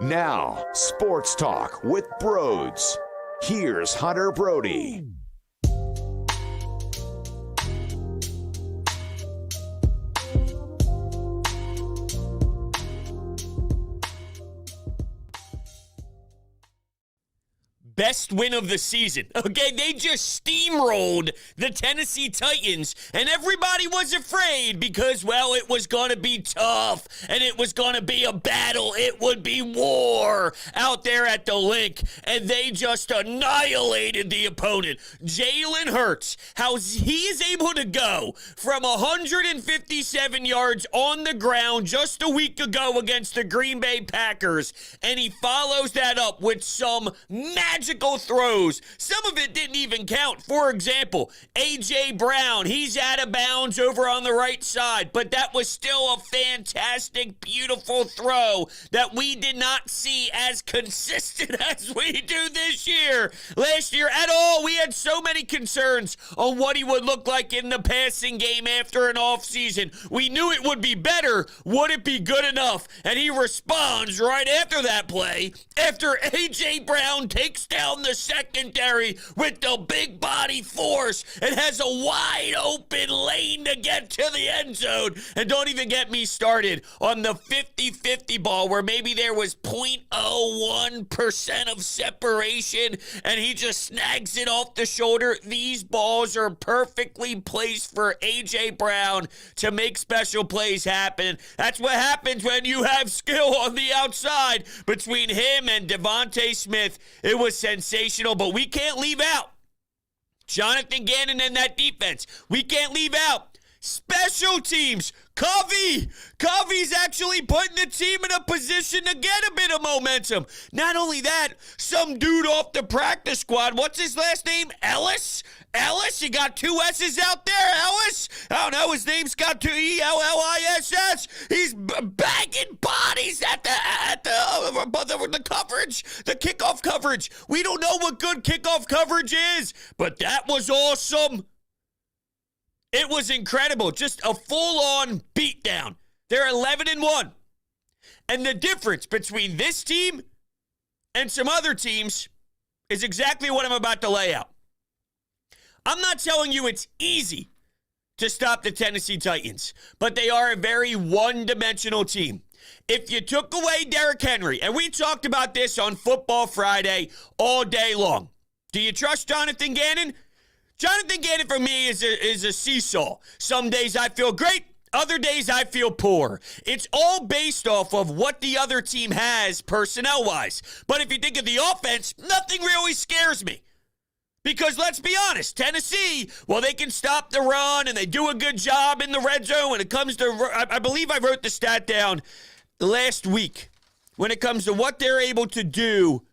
Now, Sports Talk with Broads. Here's Hunter Brody. Best win of the season. Okay, they just steamrolled the Tennessee Titans, and everybody was afraid because, well, it was going to be tough, and it was going to be a battle. It would be war out there at the link, and they just annihilated the opponent. Jalen Hurts, how he is able to go from 157 yards on the ground just a week ago against the Green Bay Packers, and he follows that up with some magical throws. Some of it didn't even count. For example, A.J. Brown, he's out of bounds over on the right side, but that was still a fantastic, beautiful throw that we did not see as consistent as we do this year. Last year at all, we had so many concerns on what he would look like in the passing game after an offseason. We knew it would be better. Would it be good enough? And he responds right after that play, after A.J. Brown takes down the secondary with the big body force and has a wide open lane to get to the end zone. And don't even get me started on the 50-50 ball where maybe there was 0.01% of separation and he just snags it off the shoulder. These balls are perfectly placed for A.J. Brown to make special plays happen. That's what happens when you have skill on the outside. Between him and Devonta Smith, it was sensational, but we can't leave out Jonathan Gannon and that defense. We can't leave out special teams. Covey's actually putting the team in a position to get a bit of momentum. Not only that, some dude off the practice squad, what's his last name? Ellis, you got two S's out there, Ellis? I don't know, his name's got two E-L-L-I-S-S. He's bagging bodies at the coverage, the kickoff coverage. We don't know what good kickoff coverage is, but that was awesome. It was incredible. Just a full-on beatdown. They're 11-1. And the difference between this team and some other teams is exactly what I'm about to lay out. I'm not telling you it's easy to stop the Tennessee Titans, but they are a very one-dimensional team. If you took away Derrick Henry, and we talked about this on Football Friday all day long, do you trust Jonathan Gannon? Jonathan Gannon for me is a seesaw. Some days I feel great, other days I feel poor. It's all based off of what the other team has personnel-wise. But if you think of the offense, nothing really scares me. Because let's be honest, Tennessee, well, they can stop the run and they do a good job in the red zone when it comes to, I believe I wrote the stat down last week, when it comes to what they're able to do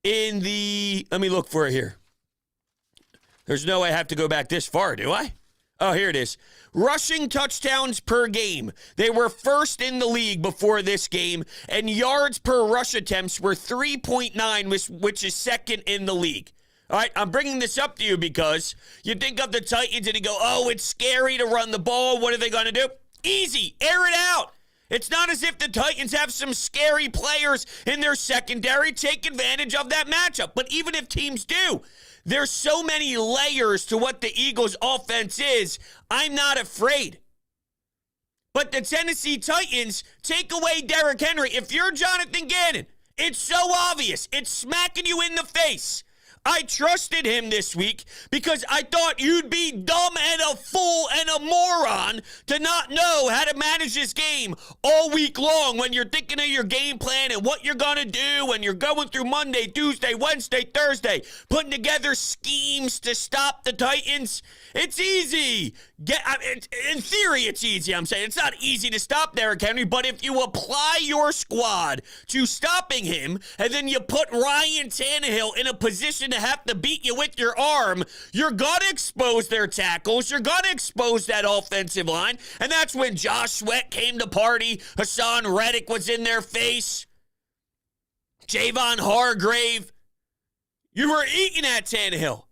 in the, let me look for it here. There's no way I have to go back this far, do I? Oh, here it is. Rushing touchdowns per game. They were first in the league before this game, and yards per rush attempts were 3.9, which is second in the league. All right, I'm bringing this up to you because you think of the Titans and you go, oh, it's scary to run the ball. What are they going to do? Easy. Air it out. It's not as if the Titans have some scary players in their secondary. Take advantage of that matchup. But even if teams do, there's so many layers to what the Eagles' offense is. I'm not afraid. But the Tennessee Titans, take away Derrick Henry. If you're Jonathan Gannon, it's so obvious. It's smacking you in the face. I trusted him this week because I thought you'd be dumb and a fool and a moron to not know how to manage this game all week long when you're thinking of your game plan and what you're going to do when you're going through Monday, Tuesday, Wednesday, Thursday, putting together schemes to stop the Titans. It's easy. In theory, it's easy. I'm saying it's not easy to stop Derrick Henry, but if you apply your squad to stopping him and then you put Ryan Tannehill in a position to have to beat you with your arm, you're going to expose their tackles. You're going to expose that offensive line. And that's when Josh Sweat came to party. Hassan Reddick was in their face. Javon Hargrave. You were eating at Tannehill.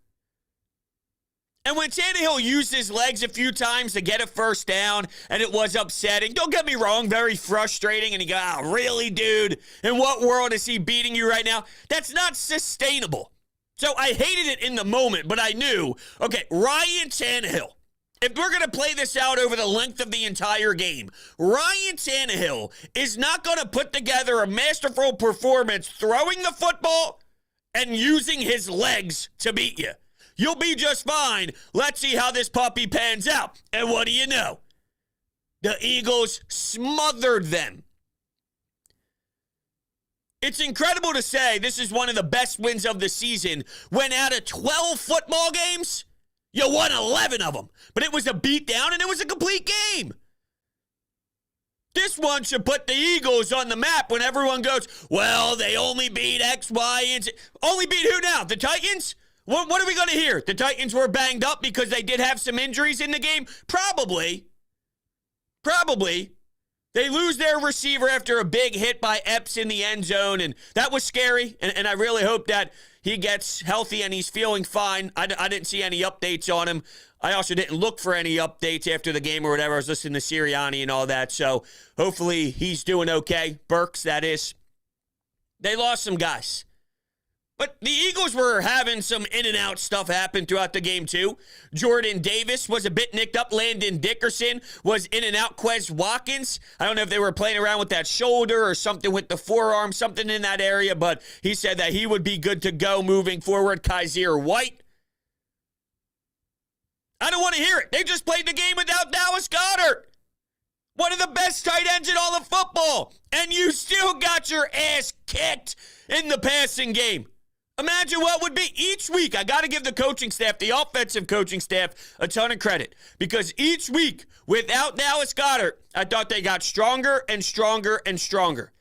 And when Tannehill used his legs a few times to get a first down, and it was upsetting, don't get me wrong, very frustrating, and you go, oh, really, dude? In what world is he beating you right now? That's not sustainable. So I hated it in the moment, but I knew, okay, Ryan Tannehill, if we're going to play this out over the length of the entire game, Ryan Tannehill is not going to put together a masterful performance throwing the football and using his legs to beat you. You'll be just fine. Let's see how this puppy pans out. And what do you know? The Eagles smothered them. It's incredible to say this is one of the best wins of the season when out of 12 football games, you won 11 of them. But it was a beatdown and it was a complete game. This one should put the Eagles on the map when everyone goes, well, they only beat X, Y, and Z. Only beat who now? The Titans? What are we going to hear? The Titans were banged up because they did have some injuries in the game? Probably. They lose their receiver after a big hit by Epps in the end zone, and that was scary, and I really hope that he gets healthy and he's feeling fine. I didn't see any updates on him. I also didn't look for any updates after the game or whatever. I was listening to Sirianni and all that, so hopefully he's doing okay. Burks, that is. They lost some guys. But the Eagles were having some in-and-out stuff happen throughout the game, too. Jordan Davis was a bit nicked up. Landon Dickerson was in and out. Quez Watkins, I don't know if they were playing around with that shoulder or something with the forearm, something in that area, but he said that he would be good to go moving forward. Kaiser White, I don't want to hear it. They just played the game without Dallas Goedert, one of the best tight ends in all of football, and you still got your ass kicked in the passing game. Imagine what would be each week. I got to give the coaching staff, the offensive coaching staff, a ton of credit. Because each week, without Dallas Goedert, I thought they got stronger and stronger and stronger.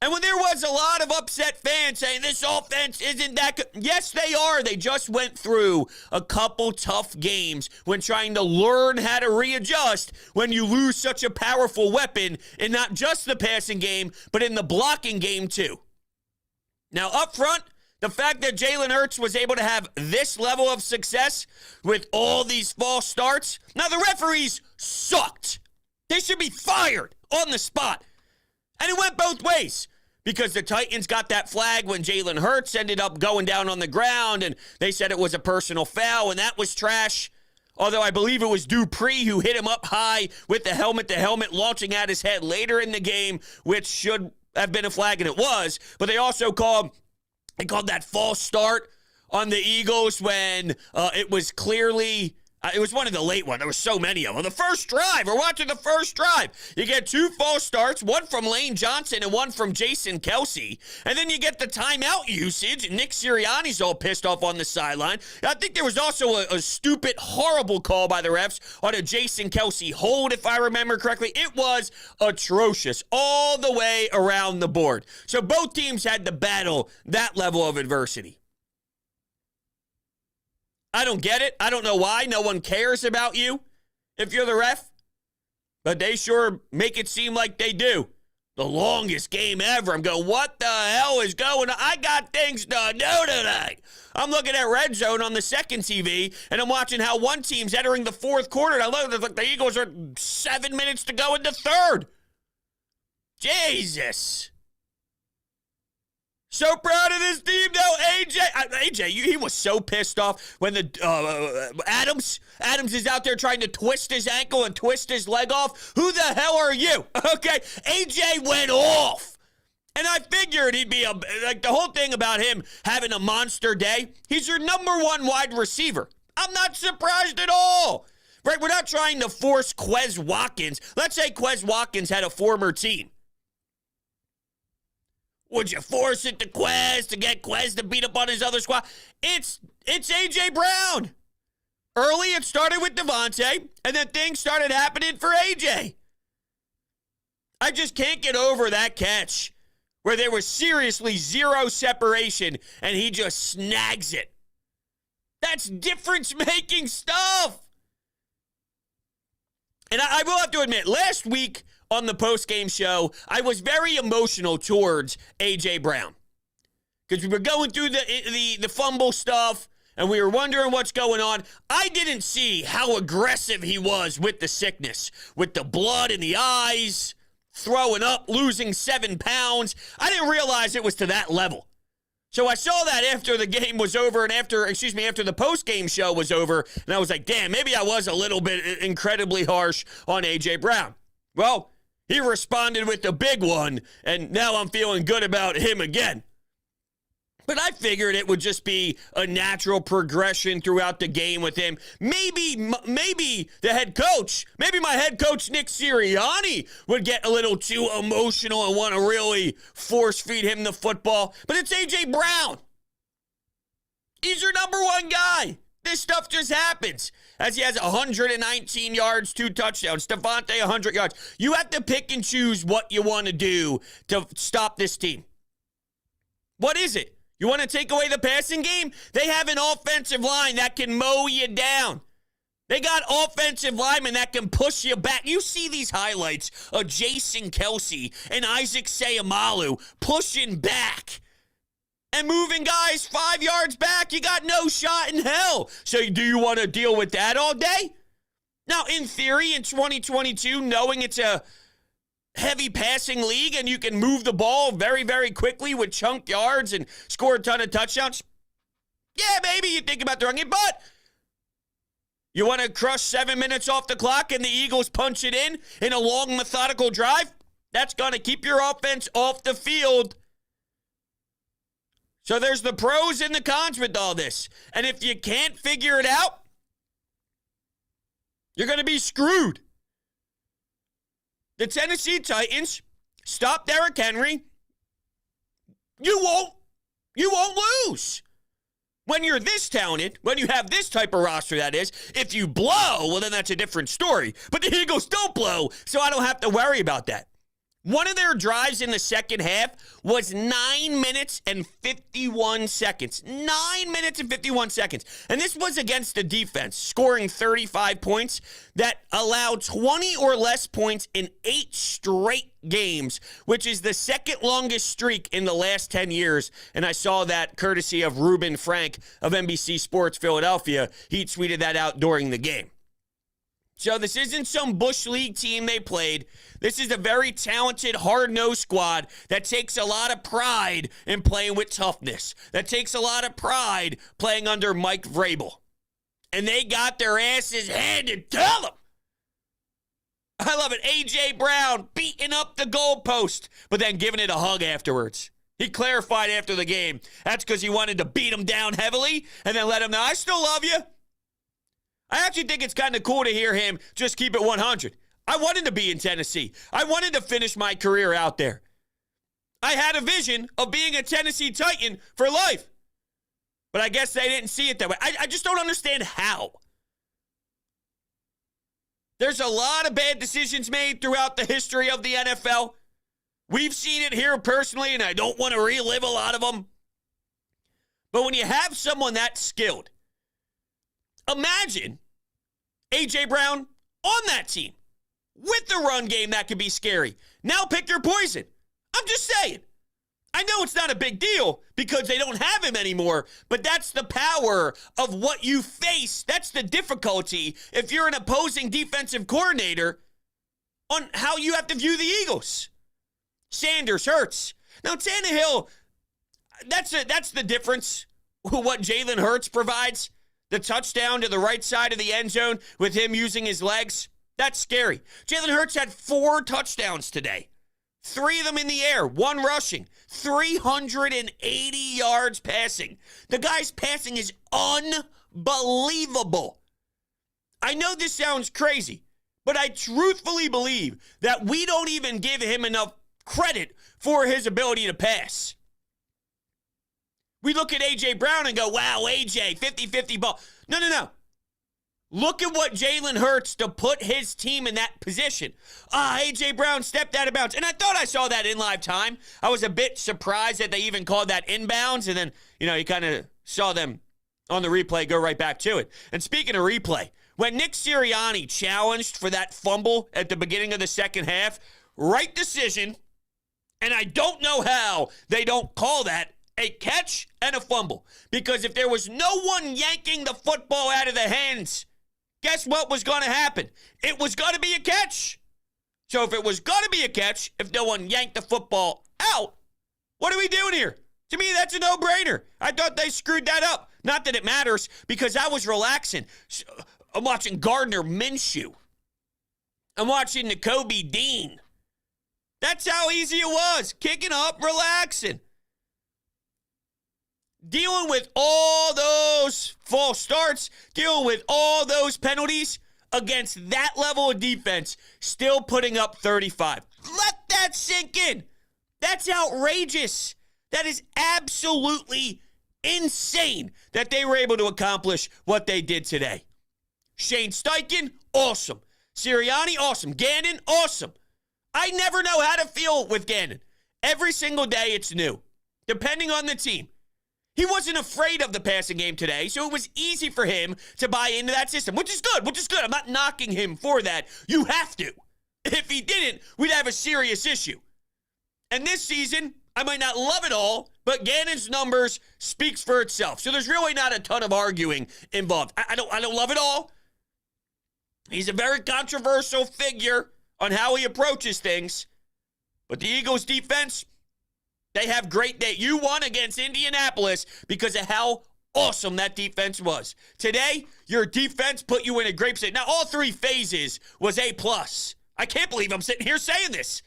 And when there was a lot of upset fans saying this offense isn't that good, yes, they are. They just went through a couple tough games when trying to learn how to readjust when you lose such a powerful weapon in not just the passing game, but in the blocking game too. Now, up front, the fact that Jalen Hurts was able to have this level of success with all these false starts. Now, the referees sucked. They should be fired on the spot. And it went both ways because the Titans got that flag when Jalen Hurts ended up going down on the ground, and they said it was a personal foul, and that was trash. Although I believe it was Dupree who hit him up high with the helmet launching at his head later in the game, which should have been a flag, and it was. But they also called that false start on the Eagles when it was clearly, it was one of the late ones. There were so many of them. The first drive, we're watching the first drive. You get two false starts, one from Lane Johnson and one from Jason Kelce. And then you get the timeout usage, and Nick Sirianni's all pissed off on the sideline. I think there was also a stupid, horrible call by the refs on a Jason Kelce hold, if I remember correctly. It was atrocious all the way around the board. So both teams had to battle that level of adversity. I don't get it. I don't know why. No one cares about you if you're the ref. But they sure make it seem like they do. The longest game ever. I'm going, what the hell is going on? I got things to do tonight. I'm looking at Red Zone on the second TV, and I'm watching how one team's entering the fourth quarter. And I look, like the Eagles are 7 minutes to go in the third. Jesus. So proud of this team, though. AJ, he was so pissed off when the Adams is out there trying to twist his ankle and twist his leg off. Who the hell are you? Okay, AJ went off. And I figured he'd be the whole thing about him having a monster day. He's your number one wide receiver. I'm not surprised at all. Right, we're not trying to force Quez Watkins. Let's say Quez Watkins had a former team. Would you force it to Quez to get Quez to beat up on his other squad? It's A.J. Brown. Early, it started with Devonta, and then things started happening for A.J. I just can't get over that catch where there was seriously zero separation, and he just snags it. That's difference-making stuff. And I will have to admit, last week, on the post-game show, I was very emotional towards A.J. Brown. Because we were going through the fumble stuff, and we were wondering what's going on. I didn't see how aggressive he was with the sickness, with the blood in the eyes, throwing up, losing 7 pounds. I didn't realize it was to that level. So I saw that after the game was over and after the post-game show was over, and I was like, damn, maybe I was a little bit incredibly harsh on A.J. Brown. Well, he responded with the big one, and now I'm feeling good about him again. But I figured it would just be a natural progression throughout the game with him. Maybe the head coach, maybe my head coach, Nick Sirianni, would get a little too emotional and want to really force feed him the football. But it's A.J. Brown. He's your number one guy. This stuff just happens. As he has 119 yards, 2 touchdowns. Devonta, 100 yards. You have to pick and choose what you want to do to stop this team. What is it? You want to take away the passing game? They have an offensive line that can mow you down. They got offensive linemen that can push you back. You see these highlights of Jason Kelsey and Isaac Seumalo pushing back and moving guys 5 yards back. You got no shot in hell. So do you want to deal with that all day? Now, in theory, in 2022, knowing it's a heavy passing league and you can move the ball very, very quickly with chunk yards and score a ton of touchdowns, yeah, maybe you think about throwing it, but you want to crush 7 minutes off the clock and the Eagles punch it in a long, methodical drive? That's going to keep your offense off the field. So there's the pros and the cons with all this. And if you can't figure it out, you're going to be screwed. The Tennessee Titans stop Derrick Henry. You won't lose. When you're this talented, when you have this type of roster, that is, if you blow, well, then that's a different story. But the Eagles don't blow, so I don't have to worry about that. One of their drives in the second half was 9 minutes and 51 seconds. 9 minutes and 51 seconds. And this was against the defense, scoring 35 points that allowed 20 or less points in 8 straight games, which is the second longest streak in the last 10 years. And I saw that courtesy of Reuben Frank of NBC Sports Philadelphia. He tweeted that out during the game. So this isn't some Bush League team they played. This is a very talented, hard-nosed squad that takes a lot of pride in playing with toughness, that takes a lot of pride playing under Mike Vrabel. And they got their asses handed to them. I love it. A.J. Brown beating up the goalpost, but then giving it a hug afterwards. He clarified after the game. That's because he wanted to beat him down heavily and then let him know, I still love you. I actually think it's kind of cool to hear him just keep it 100. I wanted to be in Tennessee. I wanted to finish my career out there. I had a vision of being a Tennessee Titan for life. But I guess they didn't see it that way. I just don't understand how. There's a lot of bad decisions made throughout the history of the NFL. We've seen it here personally, and I don't want to relive a lot of them. But when you have someone that skilled, imagine A.J. Brown on that team with the run game that could be scary. Now pick your poison. I'm just saying. I know it's not a big deal because they don't have him anymore, but that's the power of what you face. That's the difficulty if you're an opposing defensive coordinator on how you have to view the Eagles. Sanders, Hurts. Now, Tannehill, that's the difference what Jalen Hurts provides. The touchdown to the right side of the end zone with him using his legs, that's scary. Jalen Hurts had 4 touchdowns today. 3 of them in the air, 1 rushing, 380 yards passing. The guy's passing is unbelievable. I know this sounds crazy, but I truthfully believe that we don't even give him enough credit for his ability to pass. We look at A.J. Brown and go, wow, A.J., 50-50 ball. No. Look at what Jalen Hurts to put his team in that position. A.J. Brown stepped out of bounds. And I thought I saw that in live time. I was a bit surprised that they even called that inbounds. And then, you kind of saw them on the replay go right back to it. And speaking of replay, when Nick Sirianni challenged for that fumble at the beginning of the second half, right decision. And I don't know how they don't call that a catch and a fumble. Because if there was no one yanking the football out of the hands, guess what was going to happen? It was going to be a catch. So if it was going to be a catch, if no one yanked the football out, what are we doing here? To me, that's a no-brainer. I thought they screwed that up. Not that it matters, because I was relaxing. I'm watching Gardner Minshew. I'm watching Nakobe Dean. That's how easy it was. Kicking up, relaxing. Dealing with all those false starts, dealing with all those penalties against that level of defense, still putting up 35. Let that sink in. That's outrageous. That is absolutely insane that they were able to accomplish what they did today. Shane Steichen, awesome. Sirianni, awesome. Gannon, awesome. I never know how to feel with Gannon. Every single day it's new, depending on the team. He wasn't afraid of the passing game today, so it was easy for him to buy into that system, which is good, I'm not knocking him for that. You have to. If he didn't, we'd have a serious issue. And this season, I might not love it all, but Gannon's numbers speaks for itself. So there's really not a ton of arguing involved. I don't love it all. He's a very controversial figure on how he approaches things. But the Eagles defense, they have great day. You won against Indianapolis because of how awesome that defense was. Today, your defense put you in a great position. Now, all three phases was A+. I can't believe I'm sitting here saying this.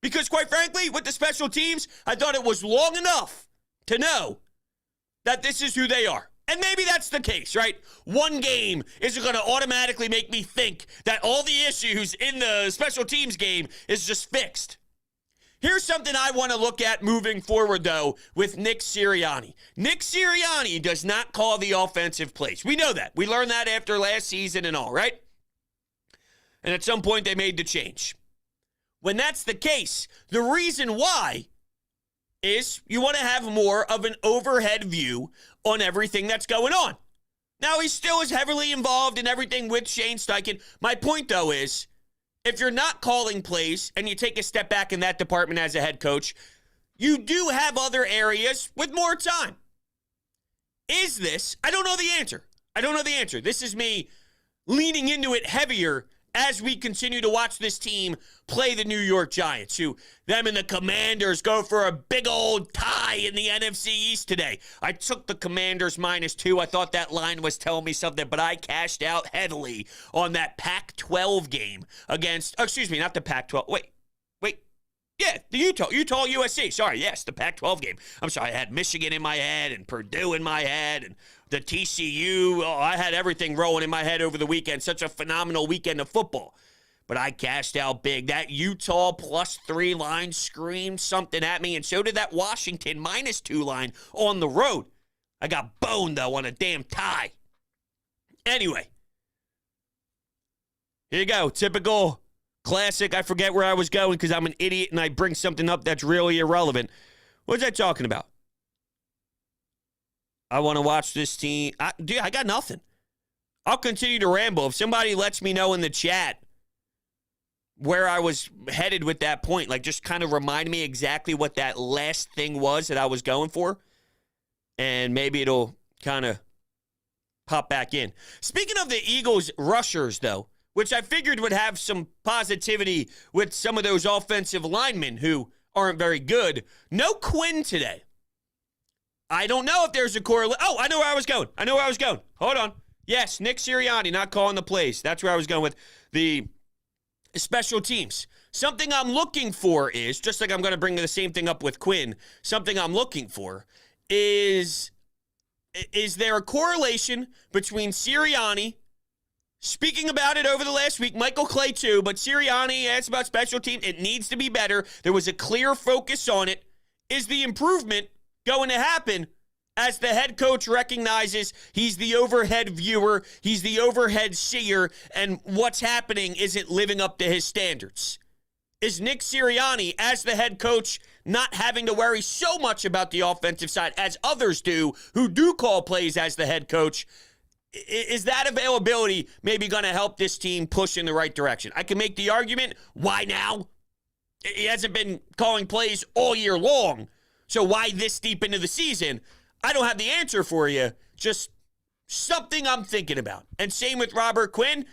Because quite frankly, with the special teams, I thought it was long enough to know that this is who they are. And maybe that's the case, right? One game isn't going to automatically make me think that all the issues in the special teams game is just fixed. Here's something I want to look at moving forward, though, with Nick Sirianni. Nick Sirianni does not call the offensive plays. We know that. We learned that after last season and all, right? And at some point, they made the change. When that's the case, the reason why is you want to have more of an overhead view on everything that's going on. Now, he still is heavily involved in everything with Shane Steichen. My point, though, is if you're not calling plays and you take a step back in that department as a head coach, you do have other areas with more time. Is this? I don't know the answer. This is me leaning into it heavier as we continue to watch this team play the New York Giants, who them and the Commanders go for a big old tie in the NFC East today. I took the Commanders -2. I thought that line was telling me something, but I cashed out heavily on that Pac-12 game against, not the Pac-12. Wait. Yeah, the Utah USC. Sorry, yes, the Pac-12 game. I'm sorry, I had Michigan in my head and Purdue in my head and the TCU. Oh, I had everything rolling in my head over the weekend. Such a phenomenal weekend of football. But I cashed out big. That Utah +3 line screamed something at me, and so did that Washington -2 line on the road. I got boned, though, on a damn tie. Anyway, here you go. Typical classic. I forget where I was going because I'm an idiot and I bring something up that's really irrelevant. What was I talking about? I want to watch this team. I got nothing. I'll continue to ramble. If somebody lets me know in the chat where I was headed with that point, like just kind of remind me exactly what that last thing was that I was going for, and maybe it'll kind of pop back in. Speaking of the Eagles rushers, though, which I figured would have some positivity with some of those offensive linemen who aren't very good. No Quinn today. I don't know if there's a correlation. Oh, I know where I was going. Hold on. Yes, Nick Sirianni not calling the plays. That's where I was going with the special teams. Something I'm looking for is, just like I'm going to bring the same thing up with Quinn, something I'm looking for is there a correlation between Sirianni speaking about it over the last week, Michael Clay too, but Sirianni asked about special teams. It needs to be better. There was a clear focus on it. Is the improvement going to happen as the head coach recognizes he's the overhead viewer, he's the overhead seer, and what's happening isn't living up to his standards? Is Nick Sirianni, as the head coach, not having to worry so much about the offensive side as others do who do call plays as the head coach? Is that availability maybe going to help this team push in the right direction? I can make the argument, why now? He hasn't been calling plays all year long. So why this deep into the season? I don't have the answer for you. Just something I'm thinking about. And same with Robert Quinn.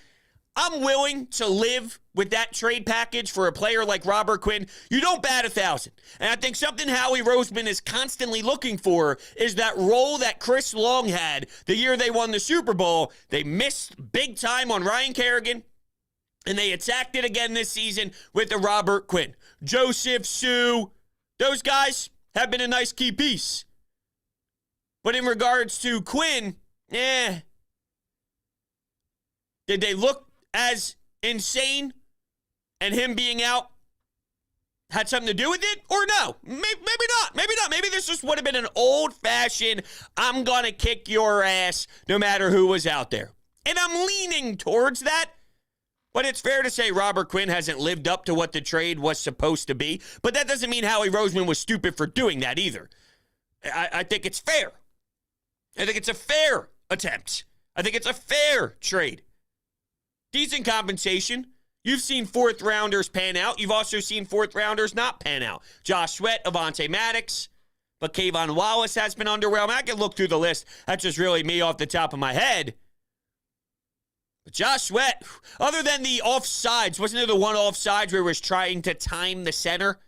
I'm willing to live with that trade package for a player like Robert Quinn. You don't bat 1,000. And I think something Howie Roseman is constantly looking for is that role that Chris Long had the year they won the Super Bowl. They missed big time on Ryan Kerrigan, and they attacked it again this season with the Robert Quinn. Joseph, Sue, those guys have been a nice key piece. But in regards to Quinn, did they look as insane and him being out had something to do with it? Or no? Maybe not. Maybe not. Maybe this just would have been an old-fashioned, I'm going to kick your ass no matter who was out there. And I'm leaning towards that. But it's fair to say Robert Quinn hasn't lived up to what the trade was supposed to be. But that doesn't mean Howie Roseman was stupid for doing that either. I think it's fair. I think it's a fair attempt. I think it's a fair trade. Decent compensation. You've seen fourth rounders pan out. You've also seen fourth rounders not pan out. Josh Sweat, Avonte Maddox, but Kayvon Wallace has been underwhelming. I can look through the list. That's just really me off the top of my head. But Josh Sweat, other than the offsides, wasn't there the one offsides where he was trying to time the center?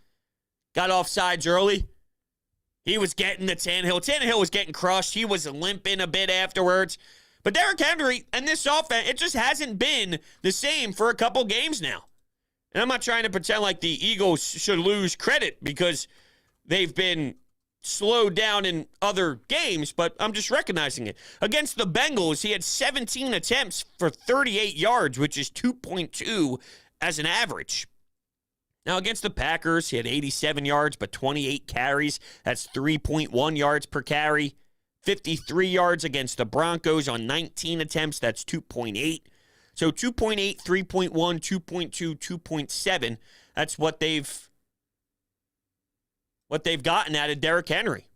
Got offsides early. He was getting the Tannehill. Tannehill was getting crushed. He was limping a bit afterwards. But Derrick Henry and this offense, it just hasn't been the same for a couple games now. And I'm not trying to pretend like the Eagles should lose credit because they've been slowed down in other games, but I'm just recognizing it. Against the Bengals, he had 17 attempts for 38 yards, which is 2.2 as an average. Now, against the Packers, he had 87 yards, but 28 carries. That's 3.1 yards per carry. 53 yards against the Broncos on 19 attempts. That's 2.8. So 2.8, 3.1, 2.2, 2.7. That's what they've gotten out of Derrick Henry.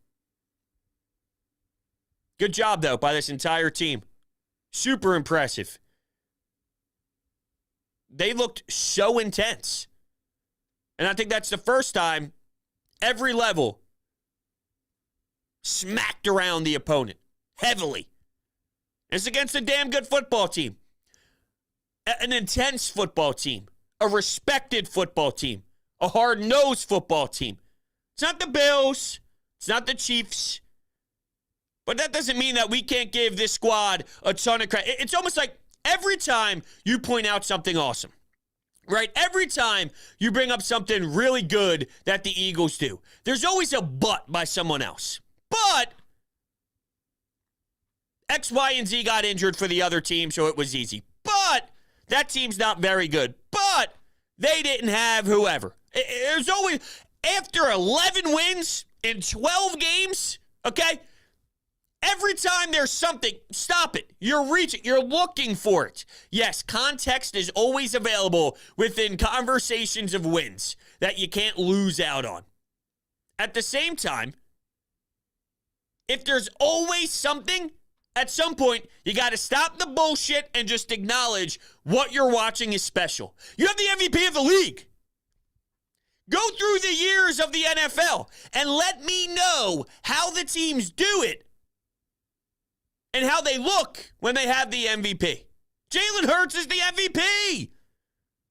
Good job, though, by this entire team. Super impressive. They looked so intense. And I think that's the first time every level smacked around the opponent heavily. It's against a damn good football team. An intense football team. A respected football team. A hard-nosed football team. It's not the Bills. It's not the Chiefs. But that doesn't mean that we can't give this squad a ton of credit. It's almost like every time you point out something awesome, right? Every time you bring up something really good that the Eagles do, there's always a but by someone else. But X, Y, and Z got injured for the other team, so it was easy. But that team's not very good. But they didn't have whoever. There's always, after 11 wins in 12 games, okay, every time there's something, stop it. You're reaching. You're looking for it. Yes, context is always available within conversations of wins that you can't lose out on. At the same time, if there's always something, at some point, you got to stop the bullshit and just acknowledge what you're watching is special. You have the MVP of the league. Go through the years of the NFL and let me know how the teams do it and how they look when they have the MVP. Jalen Hurts is the MVP.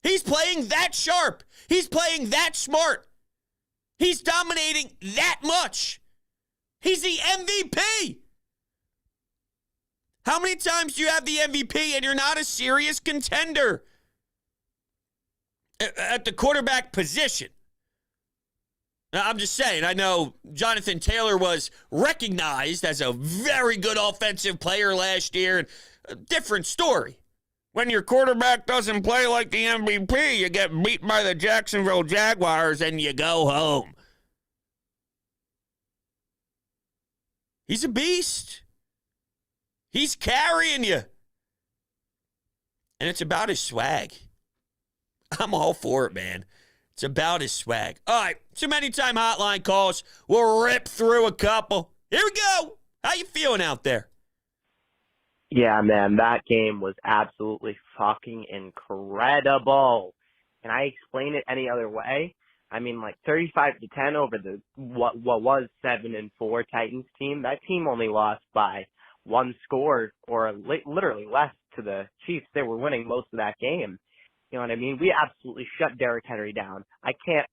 He's playing that sharp. He's playing that smart. He's dominating that much. He's the MVP. How many times do you have the MVP and you're not a serious contender at the quarterback position? Now, I'm just saying, I know Jonathan Taylor was recognized as a very good offensive player last year. A different story. When your quarterback doesn't play like the MVP, you get beat by the Jacksonville Jaguars and you go home. He's a beast. He's carrying you. And it's about his swag. I'm all for it, man. It's about his swag. All right, some anytime hotline calls. We'll rip through a couple. Here we go. How you feeling out there? Yeah, man, that game was absolutely fucking incredible. Can I explain it any other way? I mean, like 35-10 over the what was 7-4 Titans team. That team only lost by one score or literally less to the Chiefs. They were winning most of that game. You know what I mean? We absolutely shut Derrick Henry down. I can't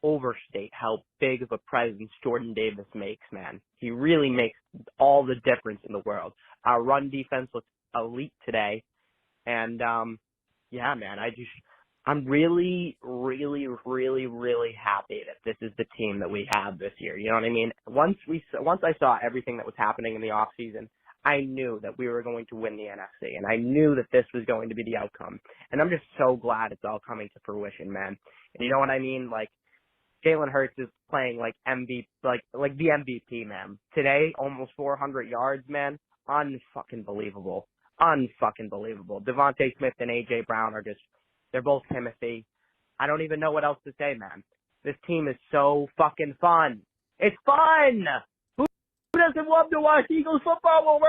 overstate how big of a presence Jordan Davis makes, man. He really makes all the difference in the world. Our run defense looks elite today. And, yeah, man, I'm really, really, really, really happy that this is the team that we have this year. You know what I mean? Once I saw everything that was happening in the offseason, I knew that we were going to win the NFC, and I knew that this was going to be the outcome. And I'm just so glad it's all coming to fruition, man. And you know what I mean? Like, Jalen Hurts is playing like MVP, like the MVP, man. Today, almost 400 yards, man. Unfucking believable. Devonta Smith and AJ Brown they're both Timothy. I don't even know what else to say, man. This team is so fucking fun. It's fun! Who doesn't love to watch Eagles football when we're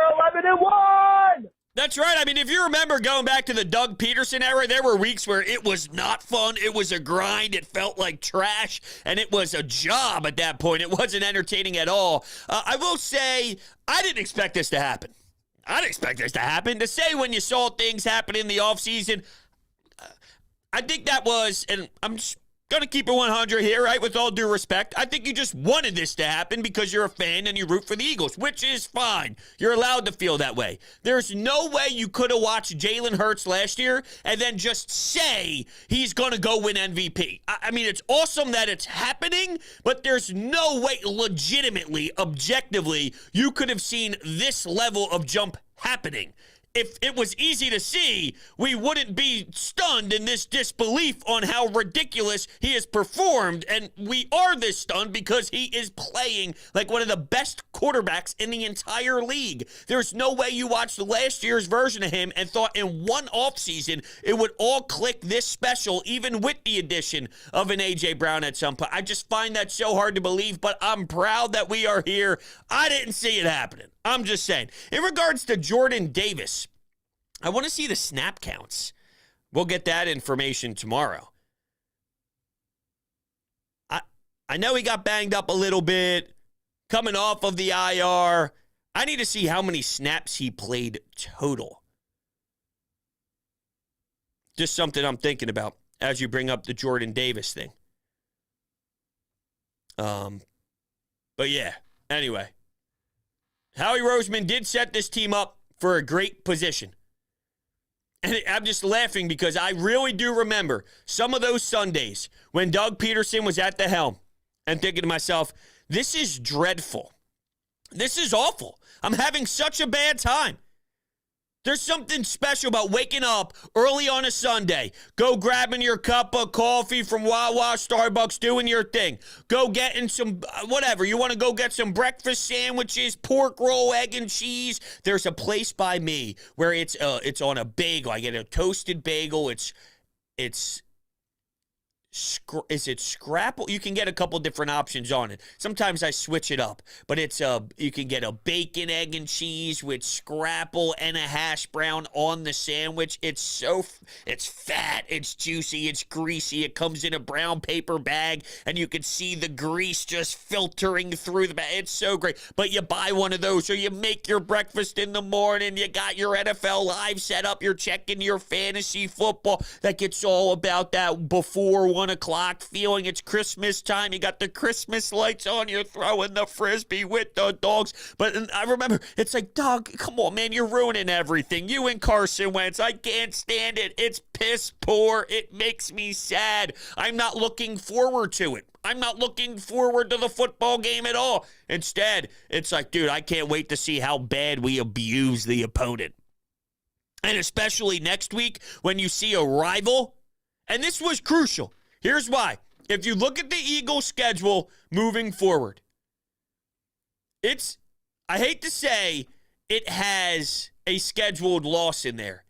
11-1? That's right. I mean, if you remember going back to the Doug Peterson era, there were weeks where it was not fun. It was a grind. It felt like trash, and it was a job at that point. It wasn't entertaining at all. I will say, I didn't expect this to happen. To say when you saw things happen in the offseason, I think that was, and I'm just going to keep it 100 here, right, with all due respect. I think you just wanted this to happen because you're a fan and you root for the Eagles, which is fine. You're allowed to feel that way. There's no way you could have watched Jalen Hurts last year and then just say he's going to go win MVP. I mean, it's awesome that it's happening, but there's no way legitimately, objectively, you could have seen this level of jump happening. If it was easy to see, we wouldn't be stunned in this disbelief on how ridiculous he has performed. And we are this stunned because he is playing like one of the best quarterbacks in the entire league. There's no way you watched last year's version of him and thought in one offseason it would all click this special, even with the addition of an A.J. Brown at some point. I just find that so hard to believe, but I'm proud that we are here. I didn't see it happening. I'm just saying. In regards to Jordan Davis, I want to see the snap counts. We'll get that information tomorrow. I know he got banged up a little bit, coming off of the IR. I need to see how many snaps he played total. Just something I'm thinking about as you bring up the Jordan Davis thing. But yeah, anyway. Howie Roseman did set this team up for a great position. And I'm just laughing because I really do remember some of those Sundays when Doug Peterson was at the helm and thinking to myself, this is dreadful. This is awful. I'm having such a bad time. There's something special about waking up early on a Sunday, go grabbing your cup of coffee from Wawa, Starbucks, doing your thing. Go getting some, whatever. You want to go get some breakfast sandwiches, pork roll, egg and cheese. There's a place by me where it's on a bagel. I get a toasted bagel. Is it scrapple? You can get a couple different options on it. Sometimes I switch it up, but you can get a bacon, egg, and cheese with scrapple and a hash brown on the sandwich. It's fat, it's juicy, it's greasy. It comes in a brown paper bag, and you can see the grease just filtering through the bag. It's so great. But you buy one of those, or you make your breakfast in the morning. You got your NFL Live set up. You're checking your fantasy football. That gets all about that before 1 o'clock feeling. It's Christmas time. You got the Christmas lights on. You're throwing the Frisbee with the dogs. But I remember, it's like, dog, come on, man. You're ruining everything. You and Carson Wentz. I can't stand it. It's piss poor. It makes me sad. I'm not looking forward to it. I'm not looking forward to the football game at all. Instead, it's like, dude, I can't wait to see how bad we abuse the opponent. And especially next week when you see a rival. And this was crucial. Here's why. If you look at the Eagles' schedule moving forward, I hate to say it has a scheduled loss in there,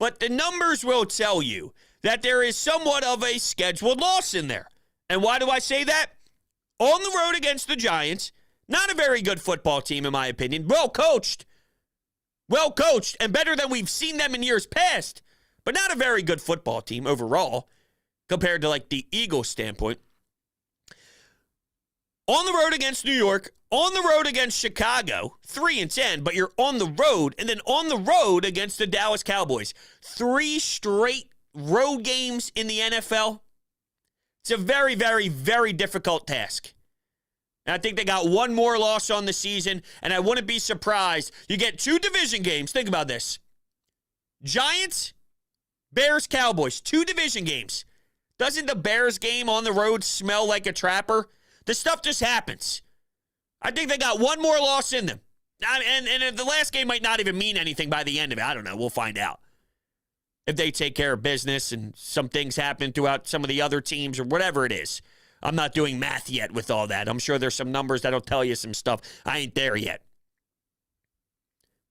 but the numbers will tell you that there is somewhat of a scheduled loss in there. And why do I say that? On the road against the Giants, not a very good football team in my opinion, well coached, and better than we've seen them in years past, but not a very good football team overall. Compared to like the Eagles standpoint. on the road against New York, on the road against Chicago, 3-10, but you're on the road, and then on the road against the Dallas Cowboys. 3 straight road games in the NFL. It's a very, very, very difficult task. And I think they got one more loss on the season, and I wouldn't be surprised. You get 2 division games. Think about this. Giants, Bears, Cowboys, 2 division games. Doesn't the Bears game on the road smell like a trapper? This stuff just happens. I think they got one more loss in them. And the last game might not even mean anything by the end of it. I don't know. We'll find out. If they take care of business and some things happen throughout some of the other teams or whatever it is. I'm not doing math yet with all that. I'm sure there's some numbers that'll tell you some stuff. I ain't there yet.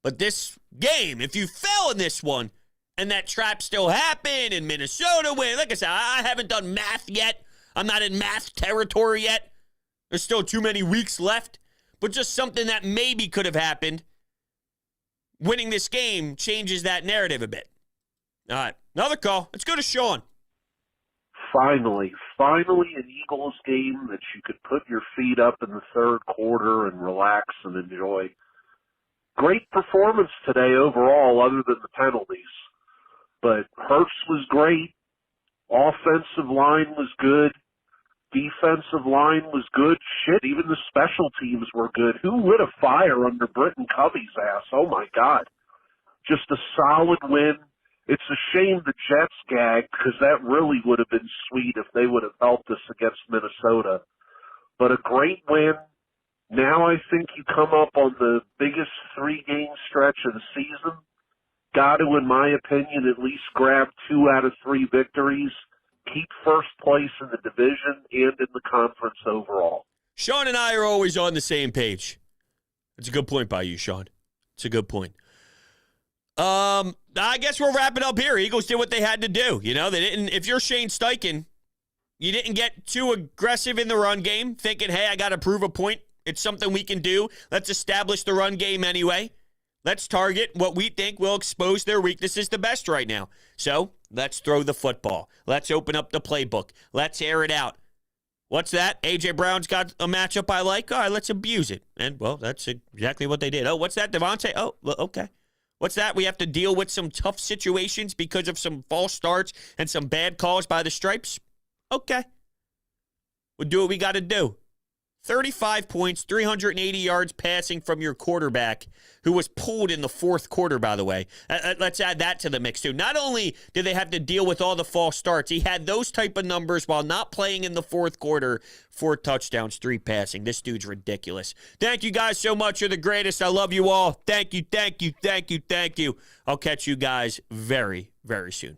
But this game, if you fell in this one and that trap still happened and Minnesota win, like I said, I haven't done math yet. I'm not in math territory yet. There's still too many weeks left. But just something that maybe could have happened. Winning this game changes that narrative a bit. All right, another call. Let's go to Sean. Finally an Eagles game that you could put your feet up in the third quarter and relax and enjoy. Great performance today overall, other than the penalties. But Hurts was great. Offensive line was good. Defensive line was good. Shit, even the special teams were good. Who lit a fire under Britton Covey's ass? Oh, my God. Just a solid win. It's a shame the Jets gagged because that really would have been sweet if they would have helped us against Minnesota. But a great win. Now I think you come up on the biggest 3-game stretch of the season. Got to, in my opinion, at least grab 2 out of 3 victories. Keep first place in the division and in the conference overall. Sean and I are always on the same page. That's a good point by you, Sean. It's a good point. I guess we'll wrap it up here. Eagles did what they had to do. You know, they didn't. If you're Shane Steichen, you didn't get too aggressive in the run game, thinking, hey, I got to prove a point. It's something we can do. Let's establish the run game anyway. Let's target what we think will expose their weaknesses the best right now. So let's throw the football. Let's open up the playbook. Let's air it out. What's that? A.J. Brown's got a matchup I like. All right, let's abuse it. And, well, that's exactly what they did. Oh, what's that, Devonta? Oh, well, okay. What's that? We have to deal with some tough situations because of some false starts and some bad calls by the Stripes? Okay. We'll do what we got to do. 35 points, 380 yards passing from your quarterback, who was pulled in the fourth quarter, by the way. Let's add that to the mix, too. Not only did they have to deal with all the false starts, he had those type of numbers while not playing in the fourth quarter. 4 touchdowns, 3 passing. This dude's ridiculous. Thank you guys so much. You're the greatest. I love you all. Thank you, thank you, thank you, thank you. I'll catch you guys very, very soon.